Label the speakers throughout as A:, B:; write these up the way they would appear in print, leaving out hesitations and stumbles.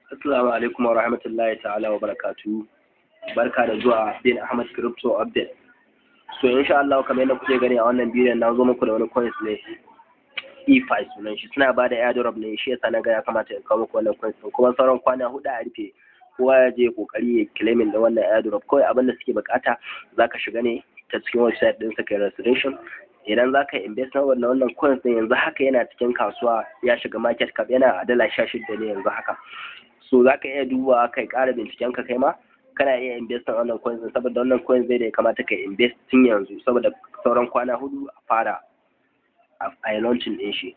A: Assalamu alaikum wa rahmatullahi ta'ala wa barakatuhu. Barka da zuwa bin Ahmad Crypto Update. So insha Allah kamar yadda kuke gani a wannan bidiyon na zo muku da wani coins ne EIFI sunan shi, suna bada airdrop ne, shi yasa na ga ya kamata in kawo muku wannan coins kuma sauran kwana hudu a rufe, kowa ya je kokari ya claiming da wannan airdrop. Kawai abin da suke bukata zaka shiga ne ta cikin website din sa kai registration. Idan za ka invest na wannan coins din yanzu haka yana cikin kasuwa, ya shiga market cap, yana a $16 ne yanzu haka. So za ka iya duba kai ƙara binciken ka kai ma kana iya invest na wannan coins din, saboda wannan coins zai da ya kamata ka invest tun yanzu saboda sauran kwana hudu a fara a launching din shi.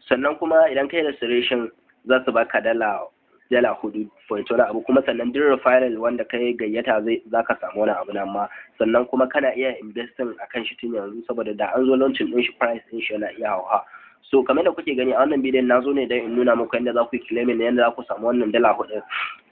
A: Sannan kuma idan kai registration za su baka dala 4 point wani abu, kuma sannan duk referral wanda kai gayyata za ka samu wani abu nan ma. Sannan kuma kana iya investing akan shi tun yanzu saboda da an zo launching din shi price din shi yana iya hawa. So kamar da kuke gani a wannan bidiyon na zo ne don in nuna muku yadda za ku yi claiming da yadda za ku samu wannan dala 4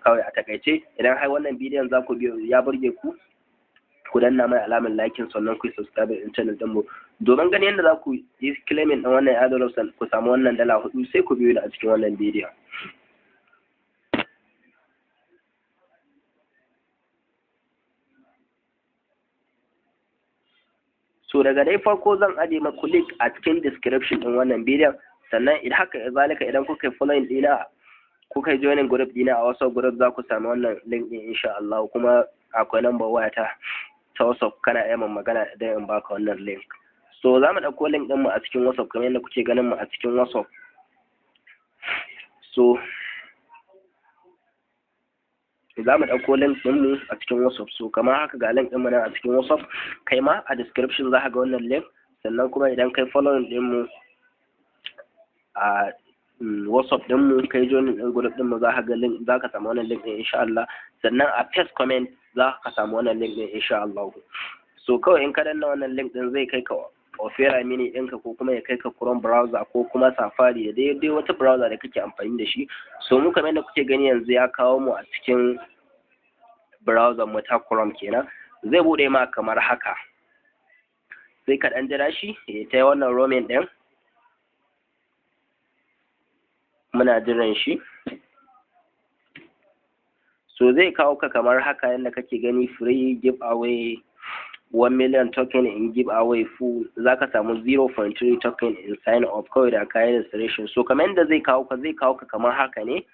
A: kawai a takaice. Idan har wannan bidiyon za ku biyo ya burge ku danna mai alamar like sannan ku subscribe din channel din mu domin ganin yadda za ku yi claiming din wannan airdrop ku samu wannan dala 4, sai ku biyo ni a cikin wannan bidiyon. So daga dai farko zan aje maku link a cikin description din wannan bidiyon, sannan idan haka zalika idan kuka yi following dina, kuka yi joining group dina a WhatsApp group, za ku samu wannan link din insha Allah. Kuma akwai number wata ta WhatsApp, kana iya magana idan in baka wannan link. So za mu dauko link din mu a cikin WhatsApp kamar yadda kuke ganin mu a cikin WhatsApp. So za mu ɗauko link ɗinmu a cikin WhatsApp. So kamar haka ga link ɗinmu nan a cikin WhatsApp, kai ma a description za ka ga wannan link. Sannan kuma idan kai following ɗinmu a WhatsApp ɗinmu, kai join ɗin group ɗinmu, za ka ga link, za ka samu wannan link ɗin insha Allah. Sannan a first comment za ka samu wannan link ɗin insha Allah. So kawai in ka danna wannan link ɗin zai kai ka Opera mini ɗinka, ko kuma ya kai ka Chrome browser ko kuma Safari da dai wata browser da kake amfani da shi. So mu kamar yadda kuke gani yanzu ya kawo mu a cikin browser mu ta Chrome kenan. Zai bude ma kamar haka, sai ka dan jira shi ya ta wannan roaming ɗin, muna jiran shi. So zai kawo ka kamar haka yadda kake gani, free giveaway 1 million token in giveaway full, za ka samu 0.3 token in sign up kawai da kayan registration. So kamar yadda zai kawo ka kamar haka ne,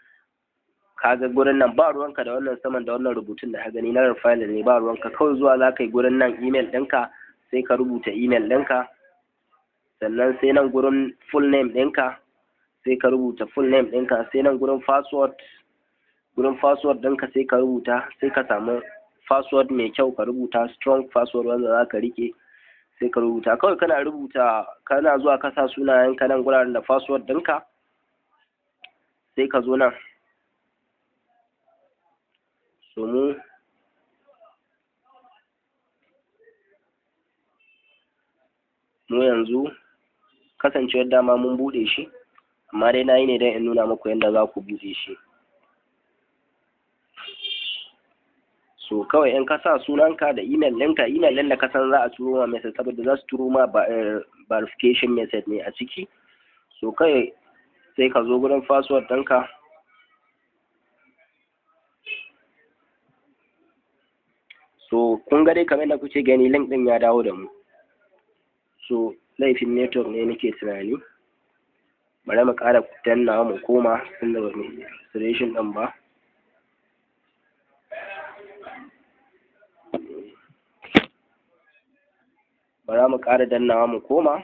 A: kaga gurin nan ba ruwanka da wannan saman da wannan rubutun da ka gani na referral ne, ba ruwanka, kawai zuwa za ka yi gurin nan email ɗinka, sai ka rubuta email ɗinka. Sannan sai nan gurin full name ɗinka, sai ka rubuta full name ɗinka. Sai nan gurin password ɗinka sai ka rubuta, sai ka samu password mai kyau, ka rubuta strong password wanda za ka rike, sai ka rubuta. Kawai kana zuwa ka sa sunayen ka nan guraren da password ɗinka, sai ka zo nan. So mu yanzu kasancewar dama mun bude shi, amma dai na yi ne don in nuna muku yadda za ku bude shi. So kawai in ka sa sunanka da email ɗinka, email ɗin da ka san za a turo ma message, saboda za su turo ma verification message ne a ciki. So kawai sai ka zo gurin password ɗinka, so kun ga dai kamar da kuke gani link ɗin ya dawo da mu. So laifin network ne nake tunani, bari mu ƙara dannawa mu koma tunda ba mu registration ɗin ba. Bara mu ƙara dannawa mu koma,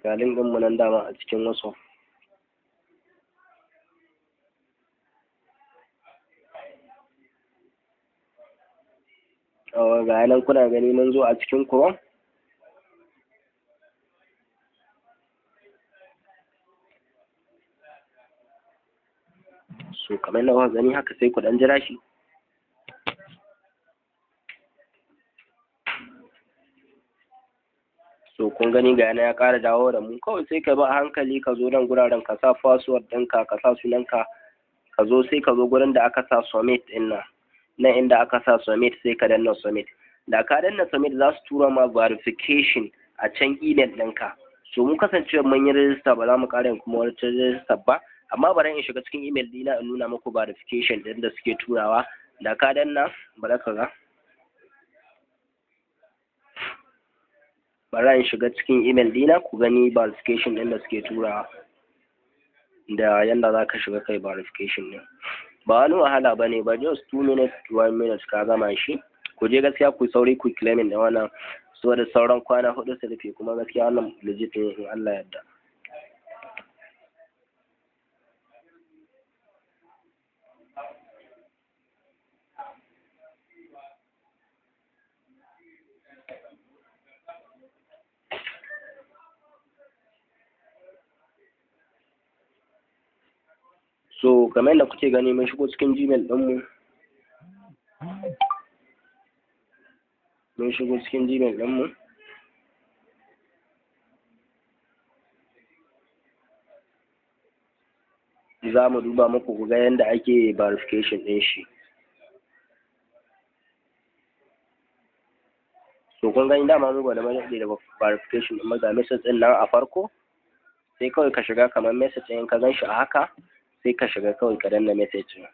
A: ga link ɗinmu nan dama a cikin WhatsApp. Ga nan kuna gani mun zo a cikin Chrome. So kamar na kuka gani haka, sai ku dan jira shi. So kun gani ga yana ya ƙara dawo da mu. Kawai sai ka bi a hankali, ka zo nan guraren ka sa password ɗinka, ka sa sunanka, ka zo sai ka zo gurin da aka sa submit ɗin nan inda aka sa submit, sai ka danna submit. Da ka danna submit za su tura ma verification a can email ɗinka. So mun kasance mun yi register, ba za mu ƙara kuma wani register ba, amma bari in shiga cikin email dina in nuna muku verification din da suke turawa. Da ka danna bari ka ga, bari in shiga cikin email dina ku gani verification din da suke turawa da yanda za ka shiga kai verification din. Ba wani wahala ba ne ba, just 2 minutes to 1 minute ka gama shi. Ku je gaskiya ku sauri ku claiming da wannan, so da sauran kwana 4 su rufe, kuma gaskiya wannan legit ne in Allah yadda. So kamar yadda kuke gani mun shigo cikin Gmail ɗinmu. Mun shigo cikin Gmail ɗinmu. Za mu duba muku ku ga yadda ake verification ɗin shi. So kun gani dama mun gwada mana da verification ɗin ga message ɗin nan a farko. Sai kawai ka shiga kamar message ɗin ka gan shi a haka. Sai ka shiga kawai ka danna message ɗin.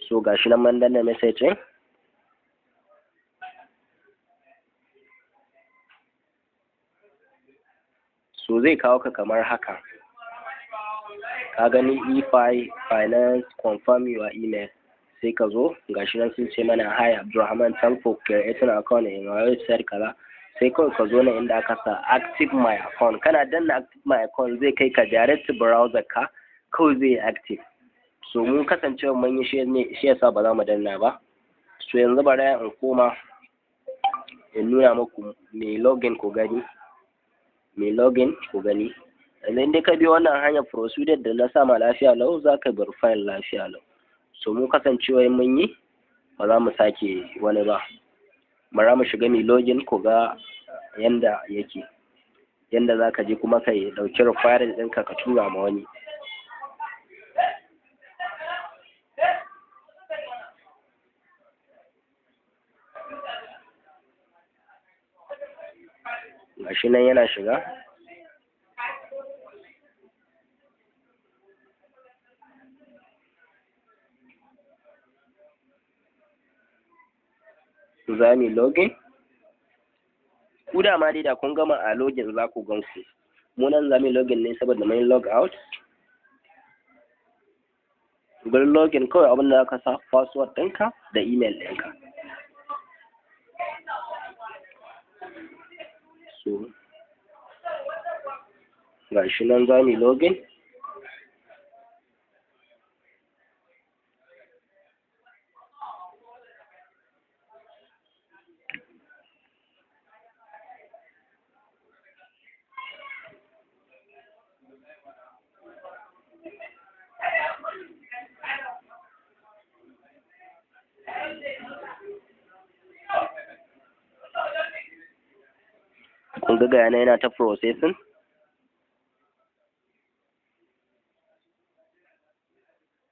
A: So gashi nan man danna message ɗin. So zai kawo ka kamar haka. Ka gani EIFI finance confirm your email. Sai ka zo gashi nan sun ce mana hi Abdulrahman, thanks for creating account in our website kaza. Sai kawai ka zo na inda aka sa active my account. Kana danna active my account zai kai ka direct to browser ka, kawai zai active. So mun kasancewa mun yi shi yasa ba za mu danna ba. So yanzu bari in koma in nuna muku mai login ku gani. Mai login ku gani. Yanzu dai ka bi wannan hanyar procedure da na sama lafiya lau, za ka verify lafiya lau. So mun kasancewa mun yi ba za mu sake wani ba. Bara mu shiga mai login ku ga yanda yake. Yanda za ka je kuma ka yi ɗauki referral ɗinka ka tura ma wani. Gashi nan yana shiga. Za mu login. Ku da ma dai da kun gama a login za ku gan ku. Mu nan za mu login ne saboda mun log out. Gurin login kawai abin da aka sa password ɗinka da email ɗinka. So gashi nan za mu login. Kun ga yana ta processing.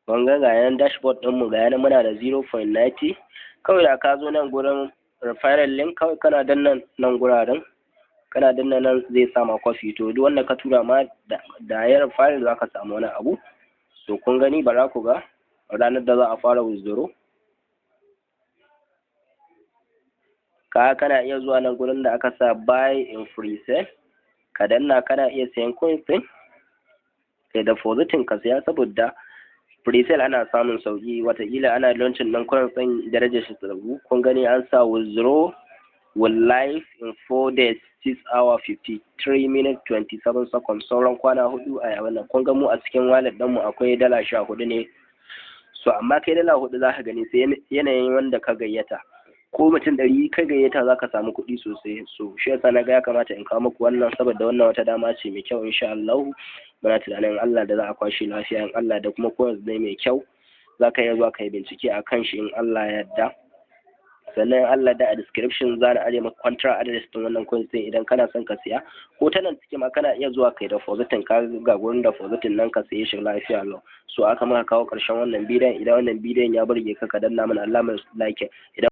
A: Kun ga yana dashboard ɗinmu ga yana muna da 0.90. Kawai da ka zo nan gurin referral link kawai kana danna nan guraren. Kana danna nan zai sama coffee, to duk wanda ka tura ma da ya referral za ka samu wani abu. So kun gani bara ku ga ranar da za a fara withdraw. Kana iya zuwa nan gurin da aka sa buy in free sale, ka danna kana iya sayan coins ɗin kai depositing ka saya, saboda free sale ana samun sauki, watakila ana launching ɗin coins ɗin darajar shi ragu. Kun gani an sa withdraw will live in 4 days 6 hours 53 minutes 27 seconds, sauran kwana 4 a wannan. Kun ga mu a cikin wallet ɗinmu akwai $14 ne. So amma kai $4 za ka gani sai yanayin wanda ka gayyata. Ko mutum 100 ka gayyata za ka samu kuɗi sosai. So shi yasa na ga ya kamata in kawo muku wannan, saboda wannan wata dama ce mai kyau insha Allah. Muna tunanin Allah da za a kwashe lafiya in Allah da kuma coins ne mai kyau. Za ka iya zuwa ka yi bincike a kan shi in Allah ya yarda. Sannan Allah da a description za na ajiye maka contract address din wannan coins din idan kana son ka siya. Ko ta nan cikin ma kana iya zuwa kai depositin, ka ga gurin depositin nan ka siye shi lafiya lau. So aka maka kawo ƙarshen wannan bidiyon. Idan wannan bidiyon ya burge ka, ka danna mana alamar like. Idan